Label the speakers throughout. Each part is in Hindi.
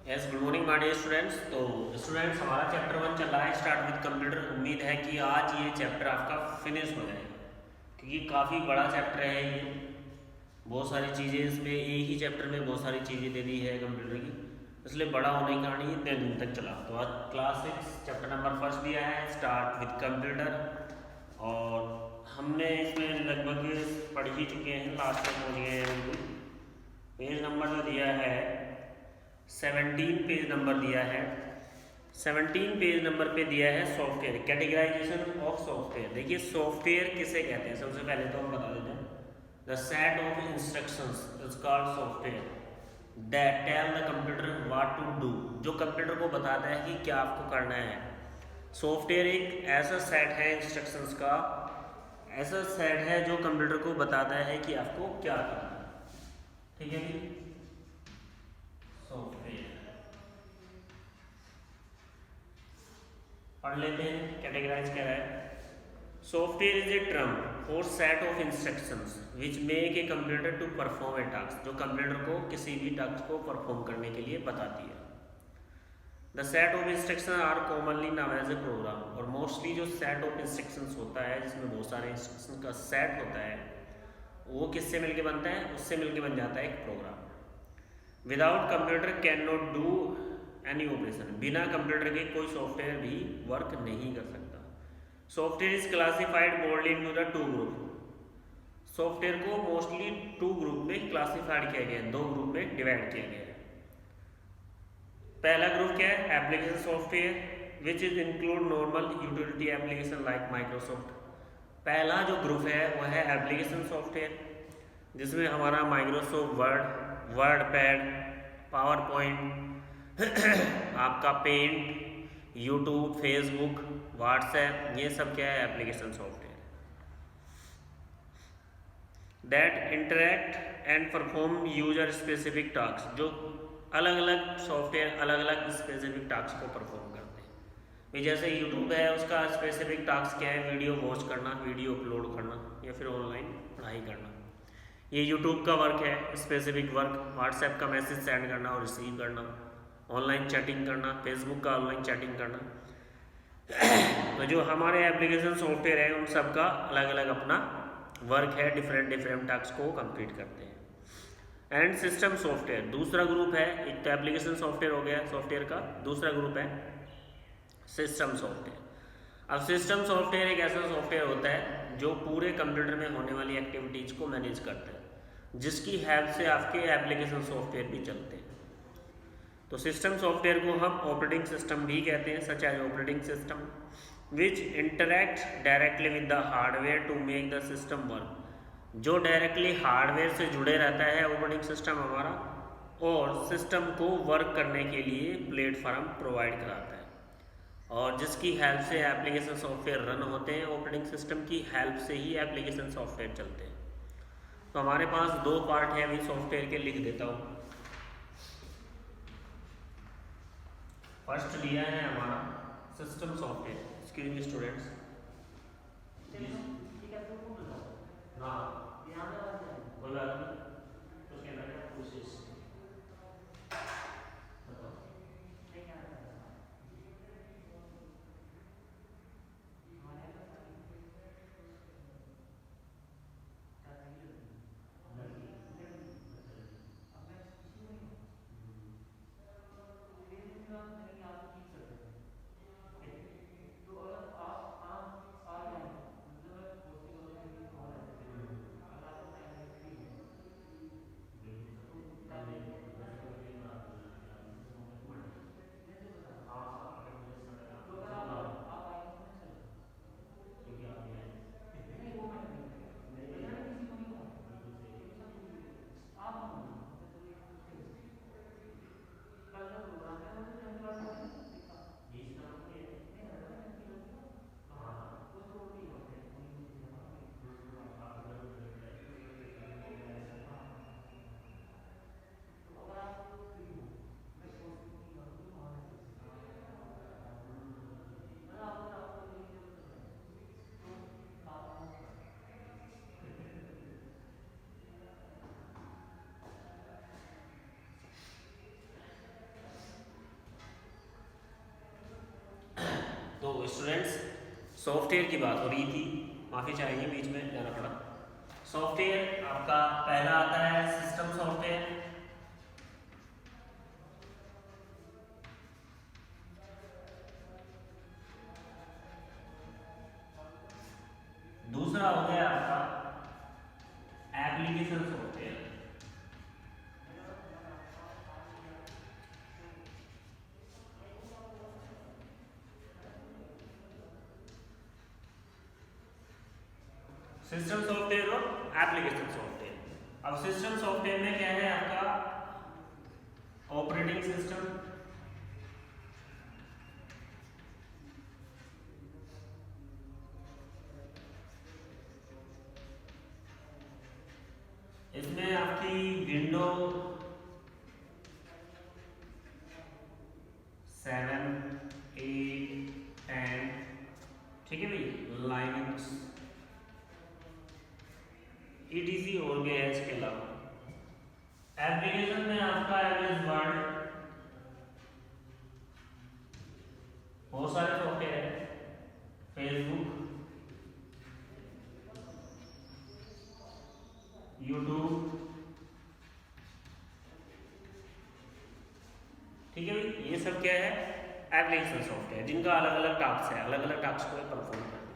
Speaker 1: Yes, good morning my dear students. तो स्टूडेंट्स, हमारा चैप्टर 1 चल रहा है स्टार्ट विद कंप्यूटर। उम्मीद है कि आज ये चैप्टर आपका फिनिश हो जाएगा, क्योंकि काफ़ी बड़ा चैप्टर है ये। बहुत सारी चीज़ें इसमें, एक ही चैप्टर में बहुत सारी चीज़ें दे दी है कंप्यूटर की, इसलिए बड़ा होने के कारण ये इतने दिन तक चला। तो आज क्लास 6 चैप्टर नंबर फर्स्ट दिया है स्टार्ट विद कंप्यूटर, और हमने इसमें लगभग पढ़ ही चुके हैं, लास्ट तक पहुँच गए हैं बिल्कुल। पेज नंबर जो दिया है 17 पेज नंबर दिया है। 17 पेज नंबर पे दिया है सॉफ्टवेयर, कैटेगराइजेशन ऑफ सॉफ्टवेयर। देखिए सॉफ्टवेयर किसे कहते हैं, सबसे पहले तो हम बता देते हैं। The set of instructions is called software that tell the computer what to do, जो कंप्यूटर को बताता है कि क्या आपको करना है। सॉफ्टवेयर एक ऐसा सेट है इंस्ट्रक्शंस का, ऐसा सेट है जो कंप्यूटर को बताता है कि आपको क्या करना है। ठीक है जी। सॉफ्टवेयर पढ़ लेते हैं, कैटेगराइज क्या है। Software is a term for set of instructions which make a computer to perform a task, जो कंप्यूटर को किसी भी टास्क को परफॉर्म करने के लिए बताती है। The set of instruction are commonly name as a program, और मोस्टली जो सेट ऑफ इंस्ट्रक्शंस होता है जिसमें बहुत सारे इंस्ट्रक्शन का सेट होता है, वो किससे मिलके बनता है, उससे मिलके बन जाता है एक program. Without computer cannot do any operation, बिना कंप्यूटर के कोई सॉफ्टवेयर भी वर्क नहीं कर सकता। Software is classified broadly into the two group, software को मोस्टली टू ग्रुप में क्लासिफाइड किया गया है, दो ग्रुप में डिवाइड किया गया है। पहला ग्रुप क्या है, application software which is include normal utility application like Microsoft. पहला जो ग्रुप है वह है एप्लीकेशन सॉफ्टवेयर, जिसमें हमारा Microsoft word, word pad, power point, आपका पेंट, यूट्यूब, फेसबुक, व्हाट्सएप, ये सब क्या है, application software. That interact and perform user specific task, जो अलग अलग सॉफ्टवेयर अलग अलग स्पेसिफिक टास्क को परफॉर्म करते हैं। भी जैसे यूट्यूब है, उसका स्पेसिफिक टास्क क्या है, वीडियो वॉच करना, वीडियो अपलोड करना, या फिर ऑनलाइन पढ़ाई करना। ये यूट्यूब का वर्क है, स्पेसिफिक वर्क। व्हाट्सएप का मैसेज सेंड करना और रिसीव करना, ऑनलाइन चैटिंग करना, फेसबुक का ऑनलाइन चैटिंग करना। तो जो हमारे एप्लीकेशन सॉफ्टवेयर है उन सब का अलग अलग अपना वर्क है, डिफरेंट डिफरेंट टास्क को कंप्लीट करते हैं। एंड सिस्टम सॉफ्टवेयर दूसरा ग्रुप है, एक तो एप्लीकेशन सॉफ्टवेयर हो गया सॉफ्टवेयर का, दूसरा ग्रुप है सिस्टम सॉफ्टवेयर। अब सिस्टम सॉफ्टवेयर एक ऐसा सॉफ्टवेयर होता है जो पूरे कंप्यूटर में होने वाली एक्टिविटीज को मैनेज करता है, जिसकी हेल्प से आपके एप्लीकेशन सॉफ्टवेयर भी चलते हैं। तो सिस्टम सॉफ्टवेयर को हम ऑपरेटिंग सिस्टम भी कहते हैं, such as operating system which interact directly with the hardware to make the system work, जो डायरेक्टली हार्डवेयर से जुड़े रहता है ऑपरेटिंग सिस्टम हमारा, और सिस्टम को वर्क करने के लिए प्लेटफॉर्म प्रोवाइड कराता है, और जिसकी हेल्प से एप्लीकेशन सॉफ्टवेयर रन होते हैं। ऑपरेटिंग सिस्टम की हेल्प से ही एप्लीकेशन सॉफ्टवेयर चलते हैं। तो हमारे पास दो पार्ट है, अभी सॉफ्टवेयर के लिख देता हूँ। फर्स्ट लिया है हमारा system software, excuse me students. हाँ बोला उसके अंदर क्या कोशिश बताओ। स्टूडेंट्स सॉफ्टवेयर की बात हो रही थी, माफ़ी चाहिए बीच में जाना पड़ा। सॉफ्टवेयर आपका पहला आता है सिस्टम सॉफ्टवेयर, दूसरा हो गया आपका एप्लीकेशन सॉफ्टवेयर, सिस्टम सॉफ्टवेयर और एप्लीकेशन सॉफ्टवेयर। अब सिस्टम सॉफ्टवेयर में क्या है आपका ऑपरेटिंग सिस्टम, इसमें आपकी विंडो 7, 8, 10, ठीक है भाई, लाइनक्स ETC और भी है। इसके अलावा एप्लीकेशन में आपका MS वर्ड, बहुत सारे सॉफ्टवेयर है, फेसबुक, यूट्यूब, ठीक है भाई, ये सब क्या है एप्लीकेशन सॉफ्टवेयर, जिनका अलग अलग टास्क है, अलग अलग टास्क को परफॉर्म करते हैं।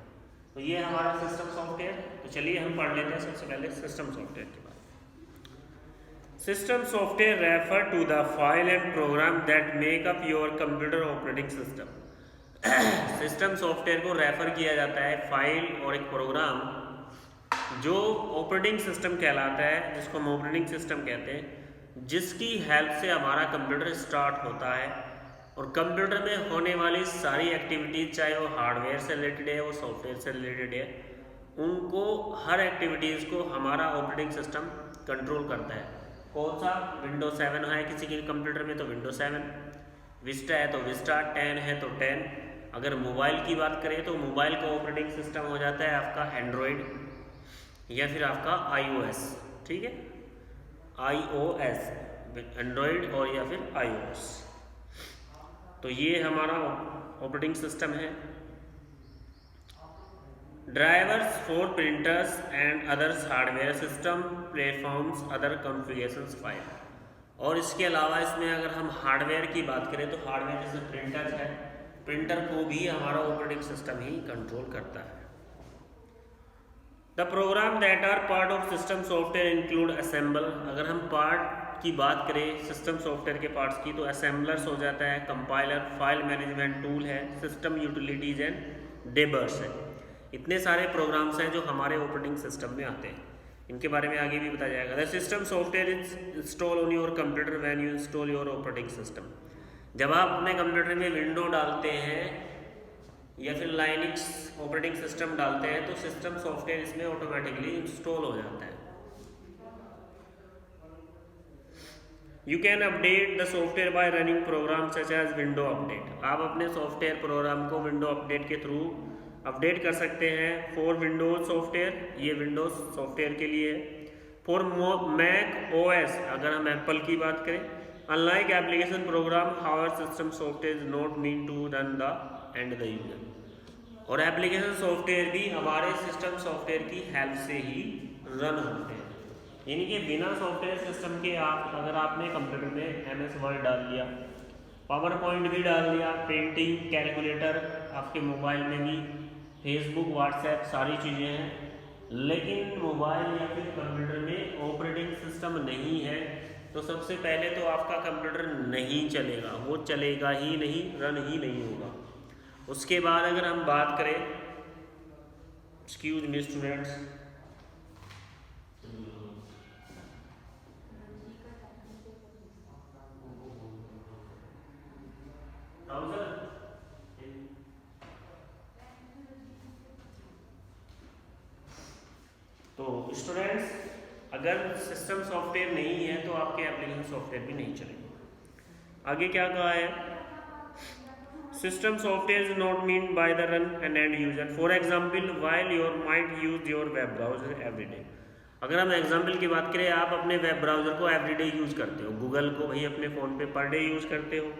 Speaker 1: तो ये हमारा सिस्टम सॉफ्टवेयर। तो चलिए हम पढ़ लेते हैं सबसे पहले सिस्टम सॉफ्टवेयर के बारे में। System software refer to the file and program that make up your computer operating system. System software को रेफर किया जाता है फाइल और एक प्रोग्राम जो ऑपरेटिंग सिस्टम कहलाता है, जिसको हम ऑपरेटिंग सिस्टम कहते हैं, जिसकी हेल्प से हमारा कंप्यूटर स्टार्ट होता है और कंप्यूटर में होने वाली सारी एक्टिविटीज़, चाहे वो हार्डवेयर से रिलेटेड है, वो सॉफ्टवेयर से रिलेटेड है, उनको हर एक्टिविटीज़ को हमारा ऑपरेटिंग सिस्टम कंट्रोल करता है। कौन सा? विंडो 7 है किसी के कंप्यूटर में तो विंडो 7, विस्टा है तो विस्टा, 10 है तो 10। अगर मोबाइल की बात करें तो मोबाइल का ऑपरेटिंग सिस्टम हो जाता है आपका एंड्रॉयड या फिर आपका iOS, ठीक है, iOS, एंड्रॉयड और या फिर iOS। तो ये हमारा ऑपरेटिंग सिस्टम है। Drivers for printers and others hardware system platforms other configurations file. और इसके अलावा इसमें अगर हम हार्डवेयर की बात करें तो हार्डवेयर जैसे प्रिंटर है, प्रिंटर को भी हमारा ऑपरेटिंग सिस्टम ही कंट्रोल करता है। The program that are part of system software include assemble. अगर हम पार्ट की बात करें सिस्टम सॉफ्टवेयर के पार्ट्स की तो असेंबलर्स हो जाता है, कंपाइलर, फाइल मैनेजमेंट टूल है, सिस्टम यूटिलिटीज एंड डेबर्स है। इतने सारे प्रोग्राम्स हैं जो हमारे ऑपरेटिंग सिस्टम में आते हैं, इनके बारे में आगे भी बताया जाएगा। The system software is install on your computer when you install your operating system. जब आप अपने कंप्यूटर में विंडो डालते हैं या फिर लाइनक्स ऑपरेटिंग सिस्टम डालते हैं तो सिस्टम सॉफ्टवेयर इसमें ऑटोमेटिकली इंस्टॉल हो जाता है। You can update the software by running program such as window update. आप अपने सॉफ्टवेयर प्रोग्राम को विंडो अपडेट के थ्रू अपडेट कर सकते हैं। फॉर विंडोज सॉफ्टवेयर, ये विंडोज सॉफ्टवेयर के लिए है। फॉर मैक OS, अगर हम एप्पल की बात करें, unlike application program however system software is not mean to run the end the user. और एप्लीकेशन सॉफ्टवेयर भी हमारे सिस्टम सॉफ्टवेयर की हेल्प से ही रन होते हैं, यानी कि बिना सॉफ्टवेयर सिस्टम के अगर आपने कंप्यूटर में MS वर्ड डाल लिया, पावर पॉइंट भी डाल दिया, पेंटिंग, कैलकुलेटर, आपके मोबाइल में भी फेसबुक, व्हाट्सएप सारी चीज़ें हैं, लेकिन मोबाइल या फिर कंप्यूटर में ऑपरेटिंग सिस्टम नहीं है तो सबसे पहले तो आपका कंप्यूटर नहीं चलेगा, वो चलेगा ही नहीं, रन ही नहीं होगा। उसके बाद अगर हम बात करें, एक्सक्यूज मी स्टूडेंट्स, तो स्टूडेंट्स अगर सिस्टम सॉफ्टवेयर नहीं है तो आपके एप्लीकेशन सॉफ्टवेयर भी नहीं चलेंगे। आगे क्या कहा है? System software is not mean by the run and and user. For example, while your might use your web browser everyday. अगर हम एग्जाम्पल की बात करें, आप अपने वेब ब्राउजर को एवरीडे यूज करते हो, गूगल को भाई अपने फ़ोन पे पर डे यूज करते हो,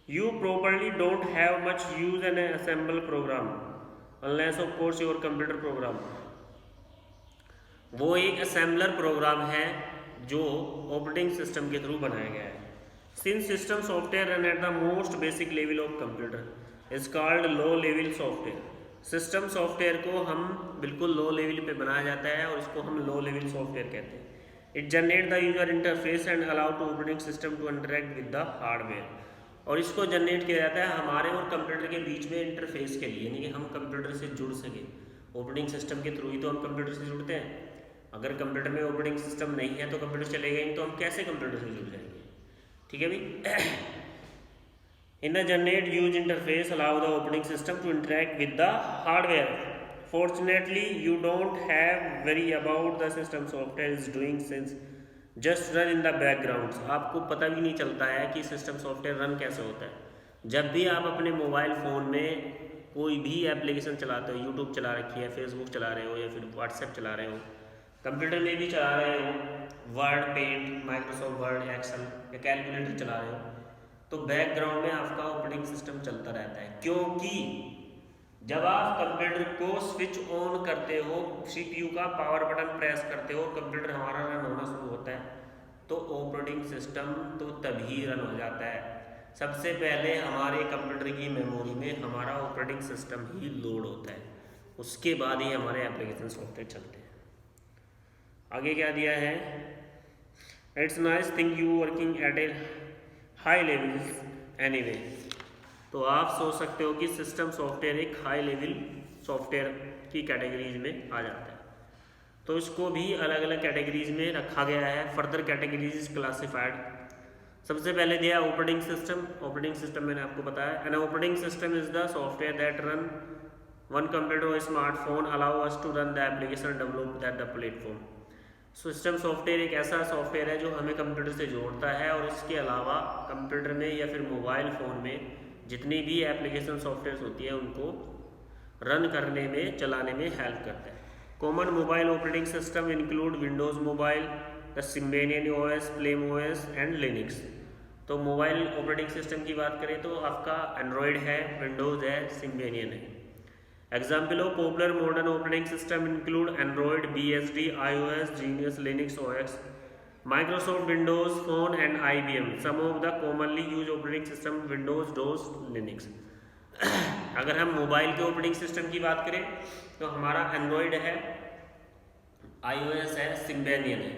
Speaker 1: You probably don't have much use an assemble program unless of course your computer program. वो एक असेंबलर प्रोग्राम है जो ऑपरेटिंग सिस्टम के थ्रू बनाया गया है. Since system software run at the most basic level of computer is called low level software. System software को हम बिल्कुल लो लेवल पे बनाया जाता है और इसको हम लो लेवल सॉफ्टवेयर कहते हैं. It generate the user interface and allow to operating system to interact with the hardware. और इसको जनरेट किया जाता है हमारे और कंप्यूटर के बीच में इंटरफेस के लिए, यानी कि हम कंप्यूटर से जुड़ सके. ऑपरेटिंग सिस्टम के थ्रू ही तो हम कंप्यूटर से जुड़ते हैं. अगर कंप्यूटर में ऑपरेटिंग सिस्टम नहीं है तो कंप्यूटर चलेगा ही, तो हम कैसे कंप्यूटर से जुड़ जाएंगे. ठीक है भाई. In the generate use interface allow the operating system to interact with the hardware. Fortunately you don't have worry about the system software is doing since just run in the background. आपको पता भी नहीं चलता है कि सिस्टम सॉफ्टवेयर रन कैसे होता है. जब भी आप अपने मोबाइल फ़ोन में कोई भी एप्लीकेशन चलाते हो, यूट्यूब चला रखी है, फेसबुक चला रहे हो या फिर व्हाट्सएप चला रहे हो, कंप्यूटर में भी चला रहे हो, Word, Paint, Microsoft Word, Excel या कैलकुलेटर चला रहे हो, तो बैकग्राउंड में आपका ऑपरेटिंग सिस्टम चलता रहता है. क्योंकि जब आप कंप्यूटर को स्विच ऑन करते हो, सीपीयू का पावर बटन प्रेस करते हो, कंप्यूटर हमारा रन होना शुरू होता है, तो ऑपरेटिंग सिस्टम तो तभी रन हो जाता है. सबसे पहले हमारे कंप्यूटर की मेमोरी में हमारा ऑपरेटिंग सिस्टम ही लोड होता है, उसके बाद ही हमारे एप्लीकेशन सॉफ्टवेयर चलते हैं. आगे क्या दिया है, it's nice thing you working at A high level anyway. तो आप सोच सकते हो कि सिस्टम सॉफ्टवेयर एक हाई लेवल सॉफ्टवेयर की कैटेगरीज में आ जाता है. तो इसको भी अलग अलग कैटेगरीज में रखा गया है. Further categories is classified. सबसे पहले दिया ऑपरेटिंग सिस्टम. ऑपरेटिंग सिस्टम मैंने आपको बताया, an operating system is the software that run on computer और smartphone allow us to run the application developed at the platform. System software एक ऐसा सॉफ्टवेयर है जो हमें कंप्यूटर से जोड़ता है और इसके अलावा कंप्यूटर में या फिर मोबाइल फ़ोन में जितनी भी एप्लीकेशन सॉफ्टवेयर होती है उनको रन करने में, चलाने में हेल्प करता है. Common mobile operating system include Windows mobile, the Symbian OS, Palm OS and Linux. तो मोबाइल ऑपरेटिंग सिस्टम की बात करें तो आपका एंड्रॉयड है, विंडोज़ है, सिम्बियन है. Example of popular modern operating system include Android, BSD, iOS, Genius, Linux OS, Microsoft Windows Phone and IBM. Some of the commonly used operating system Windows, DOS, Linux. अगर हम मोबाइल के ऑपरेटिंग सिस्टम की बात करें तो हमारा एंड्रॉयड है, iOS है, सिम्बियन है.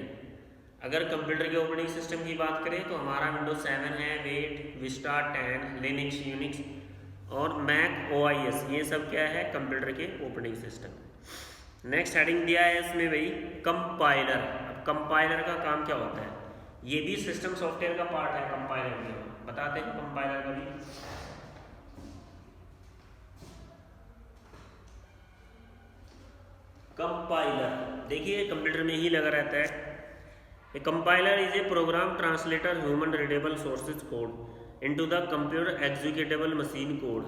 Speaker 1: अगर कंप्यूटर के ऑपरेटिंग सिस्टम की बात करें तो हमारा विंडोज 7 है, 8, विस्टा 10, लिनक्स, यूनिक्स और मैक OIS. ये सब क्या है, कंप्यूटर के ऑपरेटिंग सिस्टम. नेक्स्ट हेडिंग दिया है इसमें भाई कंपाइलर. अब कंपाइलर का काम क्या होता है, ये भी सिस्टम सॉफ्टवेयर का पार्ट है. कंपाइलर में बताते हैं कंपाइलर का भी. कंपाइलर देखिए कंप्यूटर में ही लगा रहता है. A compiler is a program translator human readable sources code into the computer executable machine code.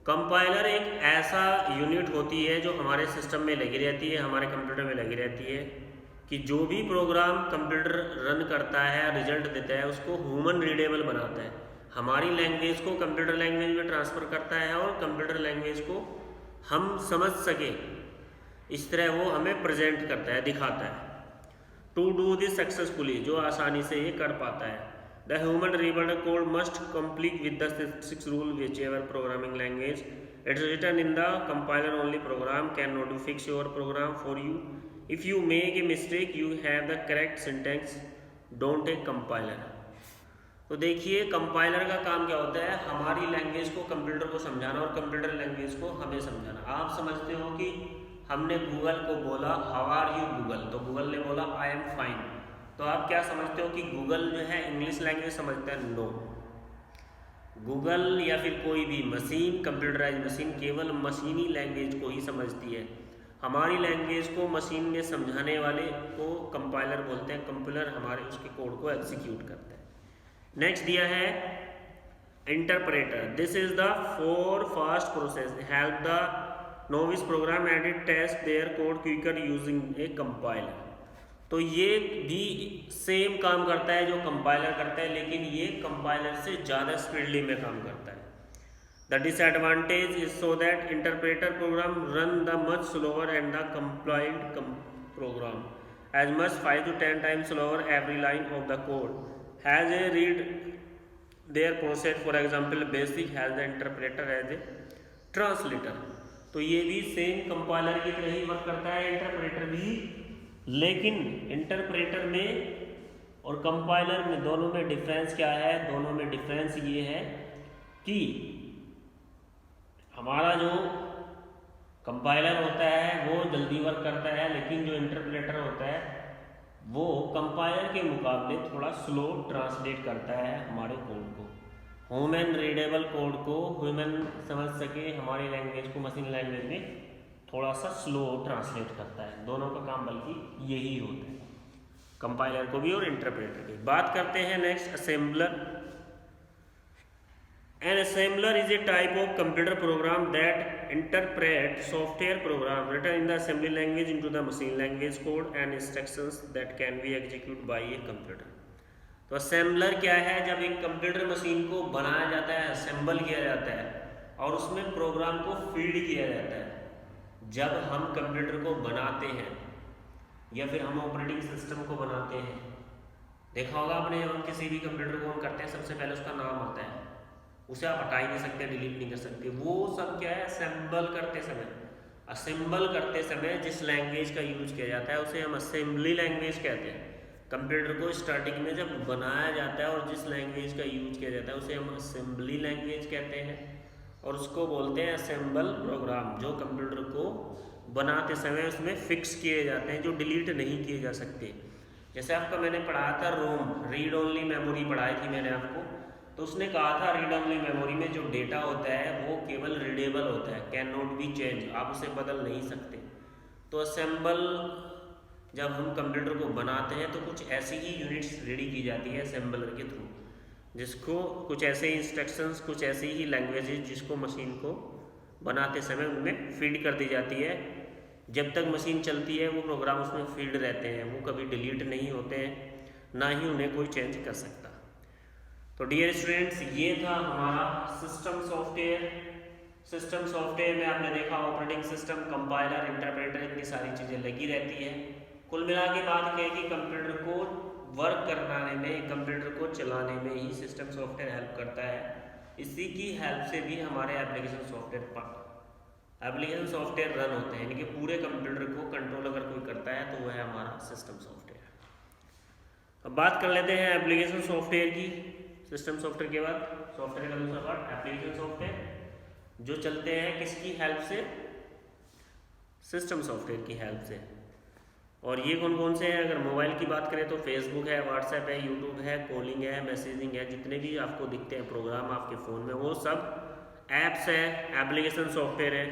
Speaker 1: Compiler एक ऐसा यूनिट होती है जो हमारे सिस्टम में लगी रहती है, हमारे कंप्यूटर में लगी रहती है, कि जो भी प्रोग्राम कंप्यूटर रन करता है, रिजल्ट देता है, उसको ह्यूमन रीडेबल बनाता है. हमारी लैंग्वेज को कंप्यूटर लैंग्वेज में ट्रांसफ़र करता है और कंप्यूटर लैंग्वेज को हम समझ सके इस तरह वो हमें प्रेजेंट करता है, दिखाता है. टू डू दिस सक्सेसफुली, जो आसानी से ये कर पाता है. The human reader code must complete with the 6 rule whichever programming language it's written in. The compiler only program cannot fix your program for you. If you make a mistake, you have the correct syntax. Don't take compiler. तो देखिए कंपाइलर का काम क्या होता है, हमारी लैंग्वेज को कंप्यूटर को समझाना और कंप्यूटर लैंग्वेज को हमें समझाना. आप समझते हो कि हमने गूगल को बोला हाउ आर यू गूगल, तो गूगल ने बोला आई एम फाइन. तो आप क्या समझते हो कि गूगल जो है इंग्लिश लैंग्वेज समझता है? नो. गूगल या फिर कोई भी मशीन, कंप्यूटराइज मशीन केवल मशीनी लैंग्वेज को ही समझती है. हमारी लैंग्वेज को मशीन में समझाने वाले को कंपाइलर बोलते हैं. कंपाइलर हमारे उसके कोड को एग्जीक्यूट करता है. नेक्स्ट दिया है interpreter. This is the for fast process help the novice program edit test their code quicker using a compiler. तो ये भी सेम काम करता है जो कंपाइलर करता है, लेकिन ये कंपाइलर से ज़्यादा स्पीडली में काम करता है। The disadvantage is so that interpreter program run the much slower and the compiled program as much 5 to 10 times slower every line of the code has a read their process. For example, basic has the interpreter as a translator. तो ये भी सेम कंपाइलर की तरह ही वर्क करता है इंटरप्रेटर भी, लेकिन इंटरप्रेटर में और कंपाइलर में दोनों में डिफरेंस क्या है? दोनों में डिफरेंस ये है कि हमारा जो कंपाइलर होता है वो जल्दी वर्क करता है, लेकिन जो इंटरप्रेटर होता है वो कंपाइलर के मुकाबले थोड़ा स्लो ट्रांसलेट करता है हमारे कोड को, ह्यूमन रीडेबल कोड को ह्यूमन समझ सके हमारी लैंग्वेज को मशीन लैंग्वेज में थोड़ा सा स्लो ट्रांसलेट करता है। दोनों का काम बल्कि यही होता है, कंपाइलर को भी और इंटरप्रेटर की। बात करते हैं next assembler. An assembler is a type of computer program that interprets software program written in the assembly language into the machine language code and instructions that can be executed by a computer. तो असेंबलर क्या है? जब एक कंप्यूटर मशीन को बनाया जाता है, असेंबल किया जाता है और उसमें प्रोग्राम को फीड किया जाता है। जब हम कंप्यूटर को बनाते हैं या फिर हम ऑपरेटिंग सिस्टम को बनाते हैं, देखा होगा आपने, हम किसी भी कंप्यूटर को हम करते हैं सबसे पहले उसका नाम आता है, उसे आप हटा ही नहीं सकते, डिलीट नहीं कर सकते। वो सब क्या है? असेंबल करते समय, असेंबल करते समय जिस लैंग्वेज का यूज किया जाता है उसे हम असेंबली लैंग्वेज कहते हैं। कंप्यूटर को स्टार्टिंग में जब बनाया जाता है और जिस लैंग्वेज का यूज किया जाता है उसे हम असेंबली लैंग्वेज कहते हैं और उसको बोलते हैं असेंबल प्रोग्राम, जो कंप्यूटर को बनाते समय उसमें फिक्स किए जाते हैं, जो डिलीट नहीं किए जा सकते। जैसे आपका मैंने पढ़ाया था रोम, रीड ओनली मेमोरी पढ़ाई थी मैंने आपको, तो उसने कहा था रीड ओनली मेमोरी में जो डेटा होता है वो केवल रीडेबल होता है, कैन नॉट बी चेंज, आप उसे बदल नहीं सकते। तो असेंबल जब हम कंप्यूटर को बनाते हैं तो कुछ ऐसी ही यूनिट्स रेडी की जाती है असेंबलर के थ्रू, जिसको कुछ ऐसे इंस्ट्रक्शंस, कुछ ऐसी ही लैंग्वेजेस जिसको मशीन को बनाते समय उनमें फीड कर दी जाती है। जब तक मशीन चलती है वो प्रोग्राम उसमें फीड रहते हैं, वो कभी डिलीट नहीं होते हैं, ना ही उन्हें कोई चेंज कर सकता। तो डियर स्टूडेंट्स, ये था हमारा सिस्टम सॉफ्टवेयर। सिस्टम सॉफ्टवेयर में आपने देखा ऑपरेटिंग सिस्टम, कंपाइलर, इंटरप्रेटर, इतनी सारी चीज़ें लगी रहती है। कुल मिला के बात कहें कि कंप्यूटर को वर्क कराने में, कंप्यूटर को चलाने में ही सिस्टम सॉफ्टवेयर हेल्प करता है। इसी की हेल्प से भी हमारे एप्लीकेशन सॉफ्टवेयर रन होते हैं, यानी कि पूरे कंप्यूटर को कंट्रोल अगर कोई करता है तो वह है हमारा सिस्टम सॉफ्टवेयर। अब बात कर लेते हैं एप्लीकेशन सॉफ्टवेयर की। सिस्टम सॉफ्टवेयर के बाद सॉफ्टवेयर का दूसरा पार्ट एप्लीकेशन सॉफ्टवेयर, जो चलते हैं किसकी हेल्प से? सिस्टम सॉफ्टवेयर की हेल्प से। और ये कौन कौन से हैं? अगर मोबाइल की बात करें तो फेसबुक है, व्हाट्सएप है, यूट्यूब है, कॉलिंग है, मैसेजिंग है, जितने भी आपको दिखते हैं प्रोग्राम आपके फ़ोन में वो सब ऐप्स हैं, एप्लीकेशन सॉफ्टवेयर है।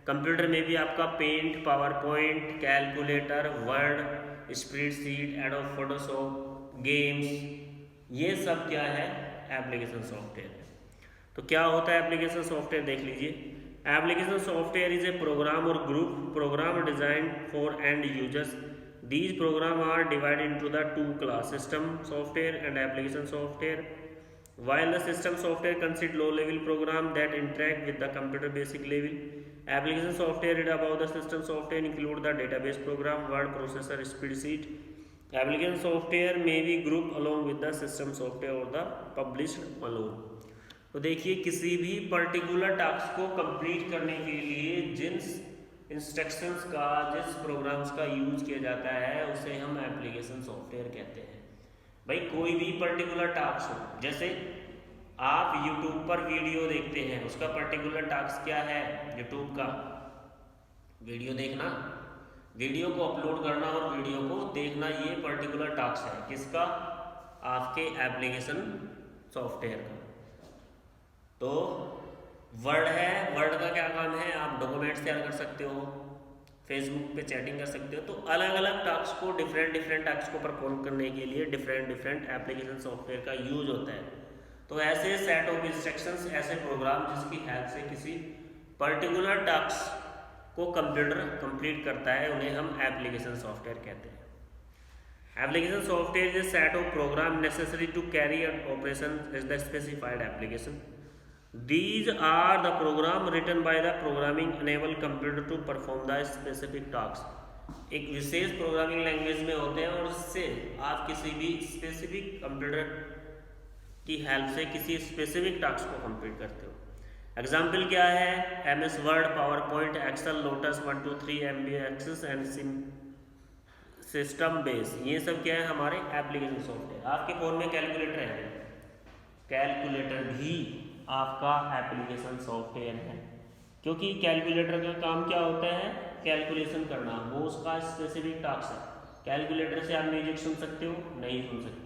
Speaker 1: कंप्यूटर में भी आपका paint, PowerPoint, calculator, Word, spreadsheet, Adobe Photoshop, games, ये सब क्या है? Application software. तो क्या होता है एप्लीकेशन सॉफ्टवेयर? देख लीजिए। Application software is a program और group program designed for end users. These program are divided into the two class, system software and application software. While the system software consists low-level program that interact with the computer basic level, application software read above the system software include the database program, word processor, spreadsheet. Application software may be grouped along with the system software or the published alone. तो देखिए, किसी भी पर्टिकुलर टास्क को कंप्लीट करने के लिए जिन इंस्ट्रक्शंस का, जिस प्रोग्राम्स का यूज किया जाता है उसे हम एप्लीकेशन सॉफ्टवेयर कहते हैं। भाई कोई भी पर्टिकुलर टास्क हो, जैसे आप YouTube पर वीडियो देखते हैं, उसका पर्टिकुलर टास्क क्या है? YouTube का वीडियो देखना, वीडियो को अपलोड करना और वीडियो को देखना, ये पर्टिकुलर टास्क है किसका? आपके एप्लीकेशन सॉफ्टवेयर का। तो वर्ड है, वर्ड का क्या काम है? आप डॉक्यूमेंट्स तैयार कर सकते हो, फेसबुक पे चैटिंग कर सकते हो। तो अलग अलग टास्क को, डिफरेंट टास्क को परफॉर्म करने के लिए डिफरेंट एप्लीकेशन सॉफ्टवेयर का यूज होता है। तो ऐसे सेट ऑफ इंस्ट्रक्शंस, ऐसे प्रोग्राम जिसकी हेल्प से किसी पर्टिकुलर टास्क को कंप्यूटर कंप्लीट करता है, उन्हें हम एप्लीकेशन सॉफ्टवेयर कहते हैं। Application software is a set of program necessary to carry out operation as the specified application. These are the program written by the programming enable computer to perform the specific tasks. एक विशेष प्रोग्रामिंग लैंग्वेज में होते हैं और इससे आप किसी भी स्पेसिफिक कंप्यूटर की हेल्प से किसी स्पेसिफिक टास्क को कंप्लीट करते हो। एग्जाम्पल क्या है? MS Word, PowerPoint, Excel, Lotus 1 2 3 MB Access and system base, ये सब क्या है? हमारे एप्लीकेशन सॉफ्टवेयर। आपके फ़ोन में कैलकुलेटर है, कैलकुलेटर भी आपका एप्लीकेशन सॉफ्टवेयर है, क्योंकि कैलकुलेटर का काम क्या होता है? कैलकुलेशन करना, वो उसका स्पेसिफिक टास्क है। कैलकुलेटर से आप म्यूजिक सुन सकते हो? नहीं सुन सकते।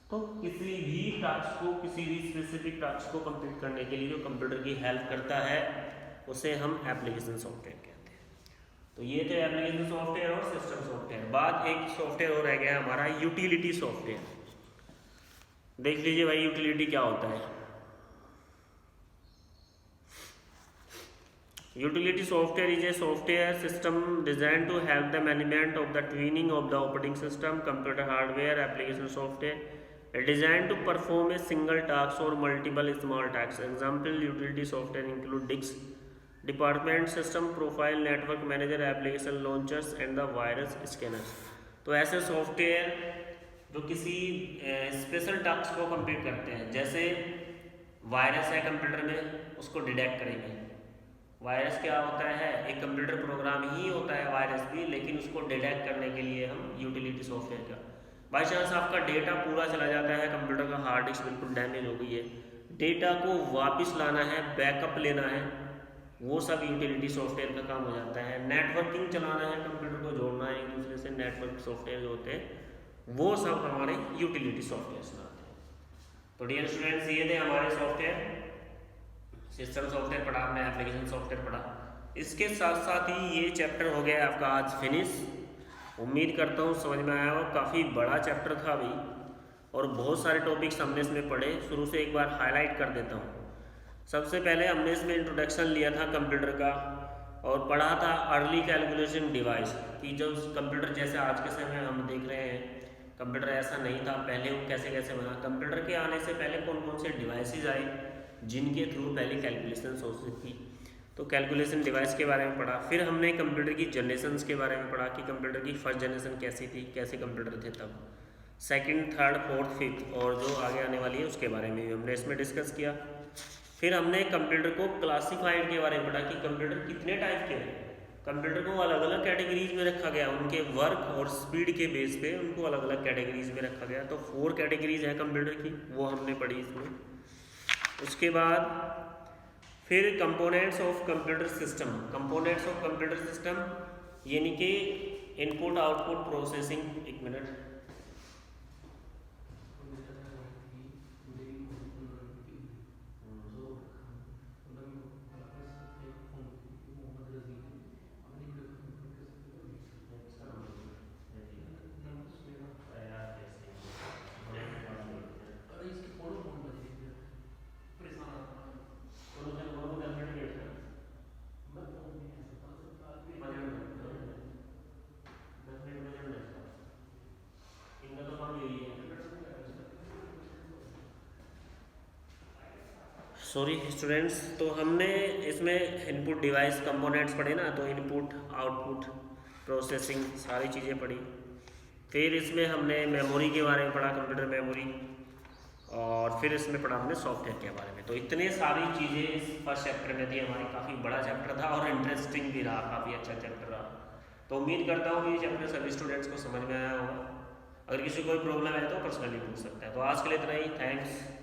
Speaker 1: तो किसी भी टास्क को, किसी भी स्पेसिफिक टास्क को कंप्लीट करने के लिए जो कंप्यूटर की हेल्प करता है उसे हम एप्लीकेशन सॉफ्टवेयर कहते हैं। तो ये थे एप्लीकेशन सॉफ्टवेयर और सिस्टम सॉफ्टवेयर। बाद एक सॉफ्टवेयर और रह गया हमारा यूटिलिटी सॉफ्टवेयर। देख लीजिए भाई यूटिलिटी क्या होता है। Utility software is a software system designed to help the management of the tuning of the operating system, computer hardware, application software. It is designed to perform a single task or multiple small tasks. Example utility software include disk, department system, profile, network manager, application launchers and the virus scanners. तो ऐसे सॉफ्टवेयर जो किसी स्पेशल टास्क को कंप्लीट करते हैं, जैसे वायरस है कंप्यूटर में, उसको डिटेक्ट करेंगे। वायरस क्या होता है? एक कंप्यूटर प्रोग्राम ही होता है वायरस भी, लेकिन उसको डिटेक्ट करने के लिए हम यूटिलिटी सॉफ्टवेयर का, बाई चांस आपका डेटा पूरा चला जाता है, कंप्यूटर का हार्ड डिस्क बिल्कुल डैमेज हो गई है, डेटा को वापस लाना है, बैकअप लेना है, वो सब यूटिलिटी सॉफ्टवेयर का काम हो जाता है। नेटवर्किंग चलाना है, कंप्यूटर को जोड़ना है एक दूसरे से, नेटवर्क सॉफ्टवेयर जो होते हैं वो सब हमारे यूटिलिटी सॉफ्टवेयर में आते हैं। तो डियर स्टूडेंट्स, ये थे हमारे सॉफ्टवेयर। सिस्टम सॉफ्टवेयर पढ़ा हमने, एप्लीकेशन सॉफ्टवेयर पढ़ा, इसके साथ साथ ही ये चैप्टर हो गया आपका आज फिनिश। उम्मीद करता हूँ समझ में आया हो। काफ़ी बड़ा चैप्टर था अभी और बहुत सारे टॉपिक्स हमने इसमें पढ़े। शुरू से एक बार हाईलाइट कर देता हूँ। सबसे पहले हमने इसमें इंट्रोडक्शन लिया था कंप्यूटर का और पढ़ा था अर्ली कैलकुलेशन डिवाइस कि जो कंप्यूटर जैसे आज के समय हम देख रहे हैं, कंप्यूटर ऐसा नहीं था पहले, वो कैसे कैसे बना। कंप्यूटर के आने से पहले कौन कौन से डिवाइसेज आए जिनके थ्रू पहले कैलकुलेशन हो सकती थी, तो कैलकुलेशन डिवाइस के बारे में पढ़ा। फिर हमने कंप्यूटर की जनरेशन्स के बारे में पढ़ा कि कंप्यूटर की फर्स्ट जनरेशन कैसी थी, कैसे कंप्यूटर थे तब, सेकंड, थर्ड, फोर्थ, फिफ्थ और जो आगे आने वाली है उसके बारे में भी हमने इसमें डिस्कस किया। फिर हमने कंप्यूटर को क्लासीफाइड के बारे में पढ़ा कि कंप्यूटर कितने टाइप के हैं। कंप्यूटर को अलग अलग कैटेगरीज में रखा गया, उनके वर्क और स्पीड के बेस पे उनको अलग अलग कैटेगरीज में रखा गया। तो 4 कैटेगरीज है कंप्यूटर की, वो हमने पढ़ी इसमें। उसके बाद फिर components of computer system. Components of computer system यानी कि इनपुट आउटपुट प्रोसेसिंग। एक मिनट, सॉरी स्टूडेंट्स, तो हमने इसमें इनपुट डिवाइस कंपोनेंट्स पढ़े ना, तो इनपुट आउटपुट प्रोसेसिंग सारी चीज़ें पढ़ी। फिर इसमें हमने मेमोरी के बारे में पढ़ा, कंप्यूटर मेमोरी, और फिर इसमें पढ़ा हमने सॉफ्टवेयर के बारे में। तो इतने सारी चीज़ें इस फर्स्ट चैप्टर में थी हमारी। काफ़ी बड़ा चैप्टर था और इंटरेस्टिंग भी रहा, काफ़ी अच्छा चैप्टर रहा। तो उम्मीद करता हूँ कि ये चैप्टर सभी स्टूडेंट्स को समझ में आया होगा। अगर किसी को कोई प्रॉब्लम है तो पर्सनली पूछ सकता है। तो आज के लिए इतना ही, थैंक्स।